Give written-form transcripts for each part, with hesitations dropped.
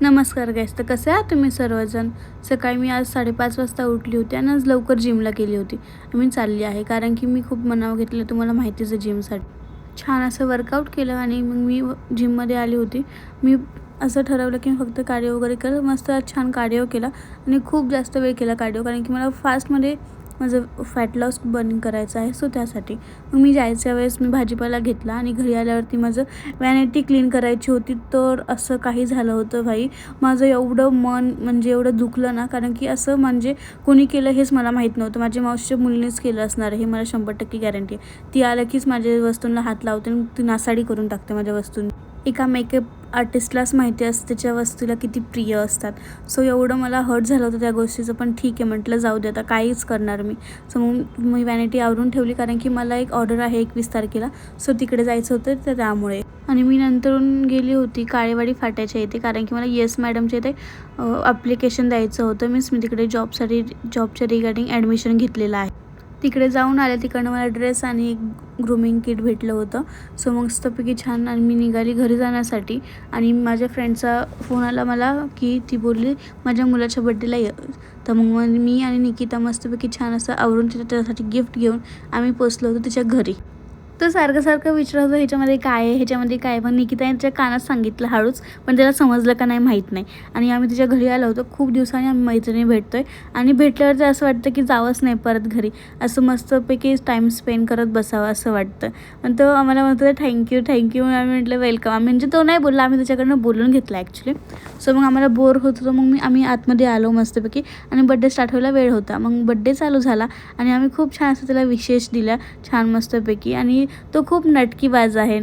नमस्कार गाईस. तर कसे आहात तुम्ही सर्वजण? सकाळी मी आज 5:30 वाजता उठली होती आणि आज लवकर जिमला गेली होती. मी चालली आहे कारण की मी खूप मनावर घेतलं, तुम्हाला माहितीच आहे जिमसाठी. छान असं वर्कआउट केलं आणि मग मी जिममध्ये आली होती. मी असं ठरवलं की फक्त कार्डिओ वगैरे केलं. मस्त आज छान कार्डिओ केला आणि खूप जास्त वेळ केला कार्डिओ, कारण की मला फास्टमध्ये माझं फॅट लॉस बर्न करायचं आहे. सो त्यासाठी मग मी जायच्या वेळेस मी भाजीपाला घेतला आणि घरी आल्यावरती माझं वॅनिटी क्लीन करायची होती. तर असं काही झालं होतं भाई, माझं एवढं मन म्हणजे एवढं दुखलं ना, कारण की असं म्हणजे कोणी केलं हेच मला माहीत नव्हतं. माझ्या मावशीच्या मुलीनेच केलं असणार हे मला 100% गॅरंटी आहे. ती आलं कीच माझ्या वस्तूंना हात लावते आणि ती नासाडी करून टाकते माझ्या वस्तूंनी. एका मेकअप आर्टिस्टलाच माहिती असते त्याच्या वस्तूला किती प्रिय असतात. सो एवढं मला हर्ट झालं होतं त्या गोष्टीचं, पण ठीक आहे म्हटलं जाऊ दे, आता काहीच करणार मी. सो मग मी वॅनिटी आवरून ठेवली, कारण की मला एक ऑर्डर आहे 21 तारखेला. सो तिकडे जायचं होतं तर त्यामुळे. आणि मी नंतरून गेली होती काळेवाडी फाट्याच्या इथे, कारण की मला येस मॅडमच्या इथे ॲप्लिकेशन द्यायचं होतं. मी तिकडे जॉबच्या रिगार्डिंग ॲडमिशन घेतलेलं आहे. तिकडे जाऊन आले. तिकडनं मला ड्रेस आणि एक ग्रूमिंग किट भेटलं होतं. सो मस्तपैकी छान आणि मी निघाली घरी जाण्यासाठी. आणि माझ्या फ्रेंडचा फोन आला मला की ती बोलली माझ्या मुलाच्या बड्डेला ये. तर मग मी आणि निकिता मस्तपैकी छान असं आवरून त्याच्यासाठी गिफ्ट घेऊन आम्ही पोचलो होतो तिच्या घरी. तर सारखं विचारत होतं ह्याच्यामध्ये काय आहे, ह्याच्यामध्ये काय आहे. पण निकिताच्या कानात सांगितलं हळूच, पण त्याला समजलं का नाही माहीत नाही. आणि आम्ही तिच्या घरी आलो होतो. खूप दिवसांनी आम्ही मैत्रिणी भेटतो आहे आणि भेटल्यावरती असं वाटतं की जावंच नाही परत घरी, असं मस्तपैकी टाईम स्पेंड करत बसावं असं वाटतं. पण तो आम्हाला म्हणतो थँक्यू. आम्ही म्हटलं वेलकम. म्हणजे तो नाही बोलला, आम्ही त्याच्याकडनं बोलून घेतला ॲक्च्युली. सो मग आम्हाला बोर होत होतं. मग आम्ही आतमध्ये आलो मस्तपैकी आणि बड्डे स्टार्ट व्हायला वेळ होता. मग बड्डे चालू झाला आणि आम्ही खूप छान असं त्याला विशेष दिल्या छान मस्तपैकी. आणि तो खूप नाटकीबाज आहे.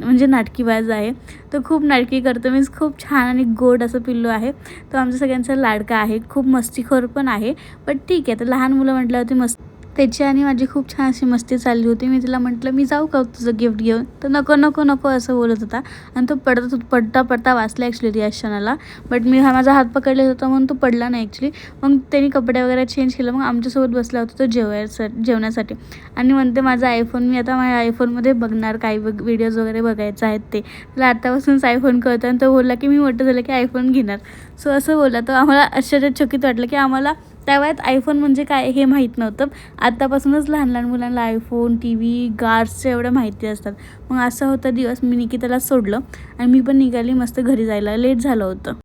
तो खूप नाटकी करतो. मीन्स खूप छान आणि गोड असं पिल्लू आहे. तो आमच्या सगळ्यांचा लाडका आहे. खूप मस्तीखोर पण आहे. पण ठीक आहे, तर लहान मुलं म्हटल्यावरती त्याची आणि माझी खूप छान अशी मस्ती चालली होती. मी तिला म्हटलं मी जाऊ का तुझं गिफ्ट घेऊन, तर नको असं बोलत होता. आणि तो पडता वाचला ॲक्च्युली रिॲक्शनाला. बट मी माझा हात पकडलेला होता म्हणून तो पडला नाही ॲक्च्युली. मग त्यांनी कपडे वगैरे चेंज केलं. मग आमच्यासोबत बसला होता तो जेवण्यासाठी. आणि म्हणते माझा आयफोन, मी आता माझ्या आयफोनमध्ये बघणार काही व्हिडिओज वगैरे बघायचं आहेत ते. त्याला आतापासूनच आयफोन कळतं आणि तो बोलला की मी मोठं झालं की आयफोन घेणार. सो असं बोलला तो. आम्हाला आश्चर्यचकित वाटलं की आम्हाला त्या वयात आयफोन म्हणजे काय हे माहीत नव्हतं. आत्तापासूनच लहान मुलांना आयफोन, टी व्ही, गार्ड्सच्या एवढं माहिती असतात. मग असा होता दिवस. मी निकिताला सोडलं आणि मी पण निघाली मस्त घरी जायला. लेट झालं होतं.